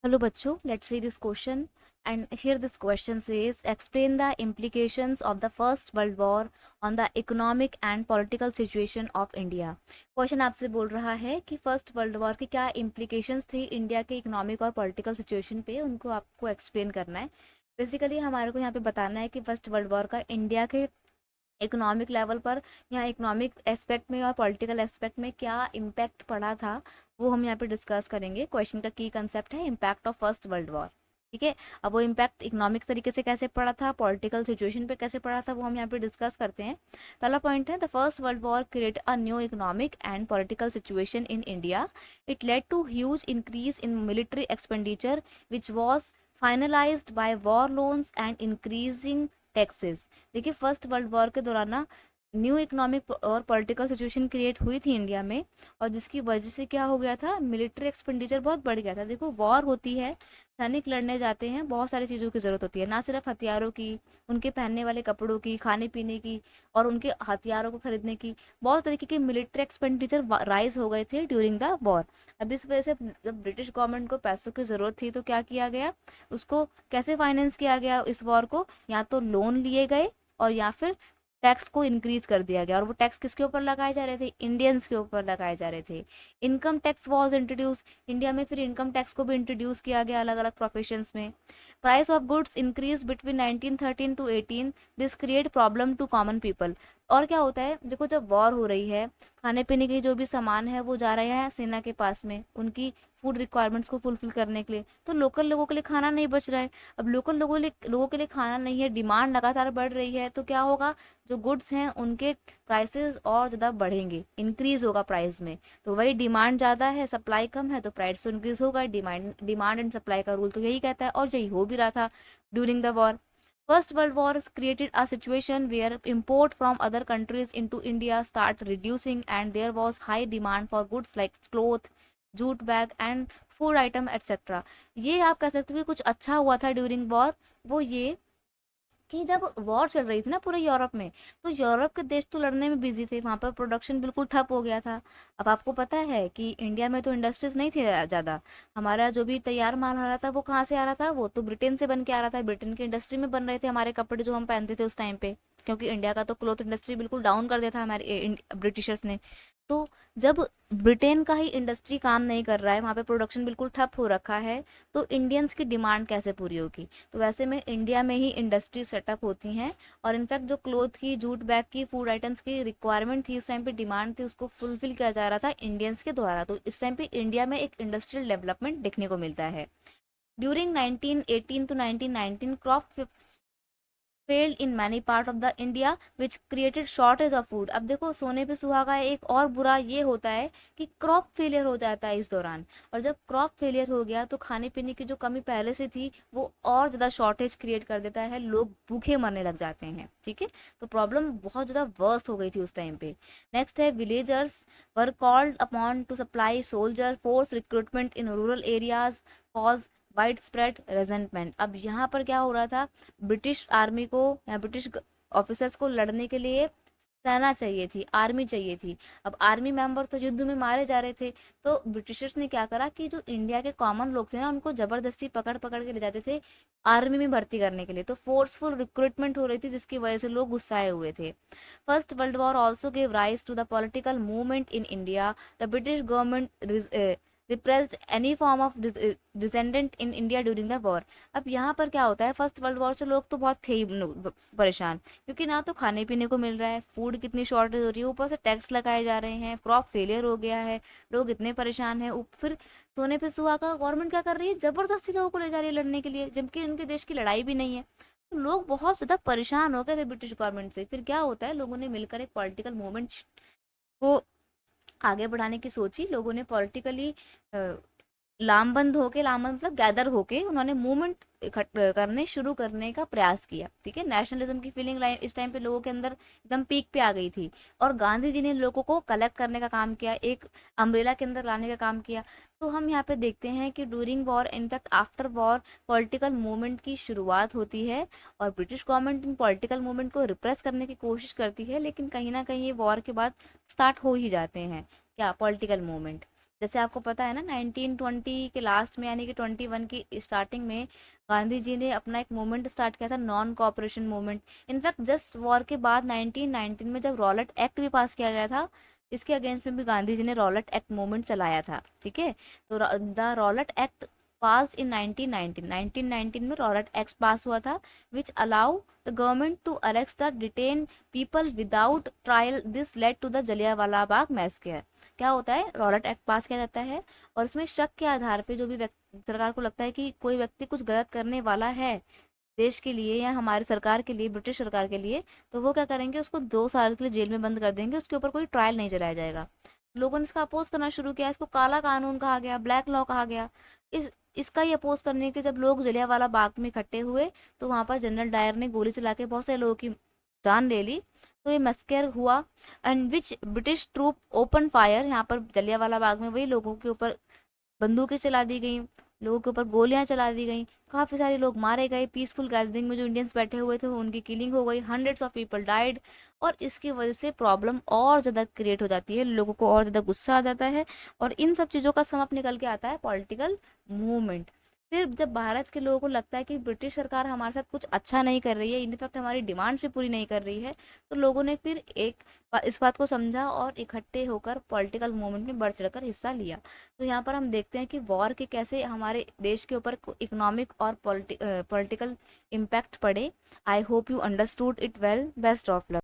Hello बच्चों, let's see this question and here this question says explain the implications of the First World War on the economic and political situation of India। Question आपसे बोल रहा है कि first world war की क्या implications थी India के economic और पॉलिटिकल सिचुएशन पे, उनको आपको एक्सप्लेन करना है। बेसिकली हमारे को यहाँ पे बताना है कि फर्स्ट वर्ल्ड वॉर का इंडिया के इकोनॉमिक लेवल पर या इकोनॉमिक एस्पेक्ट में और पॉलिटिकल एस्पेक्ट में क्या इम्पैक्ट पड़ा था, वो हम यहाँ पे डिस्कस करेंगे। क्वेश्चन का की कंसेप्ट है impact of first world war. ठीक है, अब वो इम्पैक्ट इकोनॉमिक तरीके से कैसे पड़ा था, पॉलिटिकल सिचुएशन पे कैसे पड़ा था, वो हम यहाँ पे डिस्कस करते हैं। पहला पॉइंट है the first world war create a new economic and political situation in India. It led to huge increase in military expenditure which was finalised by war loans and increasing taxes. देखिए first world war के दौरान ना new economic और political situation create हुई थी India में, और जिसकी वजह से क्या हो गया था, मिलिट्री एक्सपेंडिचर बहुत बढ़ गया था। देखो वॉर होती है, सैनिक लड़ने जाते हैं, बहुत सारी चीज़ों की ज़रूरत होती है, ना सिर्फ हथियारों की, उनके पहनने वाले कपड़ों की, खाने पीने की और उनके हथियारों को खरीदने की, बहुत तरीके के मिलिट्री एक्सपेंडिचर राइज हो गए थे ड्यूरिंग द वॉर। अब इस वजह से जब ब्रिटिश गवर्नमेंट को पैसों की ज़रूरत थी तो क्या किया गया, उसको कैसे फाइनेंस किया गया इस वॉर को, या तो लोन लिए गए और या फिर टैक्स को इंक्रीज कर दिया गया। और वो टैक्स किसके ऊपर लगाए जा रहे थे, इंडियंस के ऊपर लगाए जा रहे थे। Income tax was introduce India में, फिर इनकम टैक्स को भी इंट्रोड्यूस किया गया अलग अलग प्रोफेशंस में। Price of goods increase between 1913 to 18। This create problem to common people. और क्या होता है, देखो जब वॉर हो रही है, खाने पीने के जो भी सामान है वो जा रहे हैं सेना के पास में, उनकी फूड रिक्वायरमेंट्स को फुलफिल करने के लिए, तो लोकल लोगों के लिए खाना नहीं बच रहा है। अब लोगों के लिए खाना नहीं है, डिमांड लगातार बढ़ रही है, तो क्या होगा, जो गुड्स हैं उनके प्राइसेस और ज़्यादा बढ़ेंगे, इंक्रीज होगा प्राइस में। तो वही डिमांड ज़्यादा है, सप्लाई कम है, तो प्राइस तो इंक्रीज होगा। डिमांड एंड सप्लाई का रूल तो यही कहता है, और यही हो भी रहा था during the war. First World War created a situation where import from other countries into India start reducing, and there was high demand for goods like cloth, jute bag and food item etc। ये आप कह सकते हो कि कुछ अच्छा हुआ था ड्यूरिंग वॉर, वो ये कि जब वॉर चल रही थी ना पूरे यूरोप में, तो यूरोप के देश तो लड़ने में बिजी थे, वहां पर प्रोडक्शन बिल्कुल ठप हो गया था। अब आपको पता है कि इंडिया में तो इंडस्ट्रीज नहीं थी ज़्यादा। हमारा जो भी तैयार माल आ रहा था वो कहाँ से आ रहा था, वो तो ब्रिटेन से बन के आ रहा था। ब्रिटेन की इंडस्ट्री में बन रहे थे हमारे कपड़े जो हम पहनते थे उस टाइम पे, क्योंकि इंडिया का तो क्लोथ इंडस्ट्री बिल्कुल डाउन कर दिया था हमारे ब्रिटिशर्स ने। तो जब ब्रिटेन का ही इंडस्ट्री काम नहीं कर रहा है, वहाँ पे प्रोडक्शन बिल्कुल ठप हो रखा है, तो इंडियंस की डिमांड कैसे पूरी होगी। तो वैसे में इंडिया में ही इंडस्ट्री सेटअप होती हैं, और इनफैक्ट जो क्लोथ की, जूट बैग की, फूड आइटम्स की रिक्वायरमेंट थी उस टाइम पे, डिमांड थी, उसको फुलफिल किया जा रहा था इंडियंस के द्वारा। तो इस टाइम पे इंडिया में एक इंडस्ट्रियल डेवलपमेंट देखने को मिलता है। During 1918 to 1919 crop failed in many part of the India which created shortage of food. अब देखो सोने पे सुहागा, एक और बुरा ये होता है कि क्रॉप फेलियर हो जाता है इस दौरान। और जब क्रॉप फेलियर हो गया तो खाने पीने की जो कमी पहले से थी वो और ज़्यादा शॉर्टेज क्रिएट कर देता है, लोग भूखे मरने लग जाते हैं। ठीक है, तो प्रॉब्लम बहुत ज़्यादा वर्स्ट हो गई थी उस टाइम पे। नेक्स्ट है villagers were called upon two supply soldier force recruitment in rural areas cause wide spread रेजेंटमेंट। अब यहाँ पर क्या हो रहा था, ब्रिटिश आर्मी को या ब्रिटिश ऑफिसर्स को लड़ने के लिए सेना चाहिए थी, आर्मी चाहिए थी। अब आर्मी मेंबर तो युद्ध में मारे जा रहे थे, तो ब्रिटिशर्स ने क्या करा कि जो इंडिया के कॉमन लोग थे ना, उनको जबरदस्ती पकड़ पकड़ के ले जाते थे आर्मी में भर्ती करने के लिए। तो फोर्सफुल रिक्रूटमेंट हो रही थी, जिसकी वजह से लोग गुस्साए हुए थे। First world war also gave rise to the political movement in India. The British government repressed any form of dissent in India during the war। अब यहाँ पर क्या होता है, फर्स्ट वर्ल्ड वॉर से लोग तो बहुत थे ही परेशान, क्योंकि ना तो खाने पीने को मिल रहा है, फूड कितनी शॉर्टेज हो रही है, ऊपर से टैक्स लगाए जा रहे हैं, क्रॉप फेलियर हो गया है, लोग इतने परेशान हैं। फिर सोने पे सुहागा गवर्नमेंट क्या कर रही है, जबरदस्ती लोगों को ले जा रही है लड़ने के लिए, जबकि उनके देश की लड़ाई भी नहीं है। तो लोग बहुत ज्यादा परेशान हो गए थे ब्रिटिश गवर्नमेंट से। फिर क्या होता है, लोगों ने मिलकर एक पॉलिटिकल मूवमेंट को आगे बढ़ाने की सोची। लोगों ने पॉलिटिकली लामबंद होके, लामबंद मतलब गैदर होके, उन्होंने मूवमेंट करने शुरू करने का प्रयास किया। ठीक है, नेशनलिज्म की फीलिंग इस टाइम पे लोगों के अंदर एकदम पीक पे आ गई थी, और गांधी जी ने लोगों को कलेक्ट करने का काम किया, एक अम्ब्रेला के अंदर लाने का काम किया। तो हम यहाँ पे देखते हैं कि during war, in fact after war, political movement की शुरुआत होती है, और British government in political movement को रिप्रेस करने की कोशिश करती है, लेकिन कहीं ना कहीं ये वॉर के बाद स्टार्ट हो ही जाते हैं क्या, पॉलिटिकल मूवमेंट। जैसे आपको पता है ना 1920 के लास्ट में यानी कि 21 की स्टार्टिंग में गांधी जी ने अपना एक मूवमेंट स्टार्ट किया था, non cooperation movement. In fact just war के बाद 1919 में जब रॉलेट एक्ट भी पास किया गया था, इसके अगेंस्ट में भी गांधी जी ने रॉलेट एक्ट मूवमेंट चलाया था। ठीक है, तो the Rowlatt Act pass in 1919, 1919 में रॉलेट एक्ट पास हुआ था, which allow the government to arrest the detain people without trial. This led to the Jallianwala Bagh massacre. क्या होता है, रॉलेट एक्ट पास किया जाता है और इसमें शक के आधार पे जो भी व्यक्ति, सरकार को लगता है कि कोई व्यक्ति कुछ गलत करने वाला है देश के लिए या हमारी सरकार के लिए, ब्रिटिश सरकार के लिए, तो वो क्या करेंगे, उसको 2 साल के लिए जेल में बंद कर देंगे, उसके ऊपर कोई ट्रायल नहीं चलाया जाएगा। लोगों ने इसका अपोज करना शुरू किया, इसको काला कानून कहा गया, ब्लैक लॉ कहा गया। इस इसका ही अपोज करने के जब लोग जलियांवाला बाग में इकट्ठे हुए, तो वहां पर जनरल डायर ने गोली चला के बहुत सारे लोगों की जान ले ली। तो ये मस्कर हुआ, and which British troop open fire. यहाँ पर जलियांवाला बाग में वही लोगों के ऊपर बंदूकें चला दी गई, लोगों के ऊपर गोलियां चला दी गई, काफी सारे लोग मारे गए। पीसफुल गैदरिंग में जो इंडियंस बैठे हुए थे उनकी किलिंग हो गई, हंड्रेड्स ऑफ पीपल डाइड। और इसकी वजह से प्रॉब्लम और ज़्यादा क्रिएट हो जाती है, लोगों को और ज़्यादा गुस्सा आ जाता है, और इन सब चीज़ों का सम अप निकल के आता है पॉलिटिकल मूवमेंट। फिर जब भारत के लोगों को लगता है कि ब्रिटिश सरकार हमारे साथ कुछ अच्छा नहीं कर रही है, इनफैक्ट हमारी डिमांड्स भी पूरी नहीं कर रही है, तो लोगों ने फिर इस बात को समझा और इकट्ठे होकर पॉलिटिकल मूवमेंट में बढ़ चढ़कर हिस्सा लिया। तो यहाँ पर हम देखते हैं कि वॉर के कैसे हमारे देश के ऊपर इकोनॉमिक और पॉलिटिकल इम्पैक्ट पड़े। I hope you understood it well. Best of luck.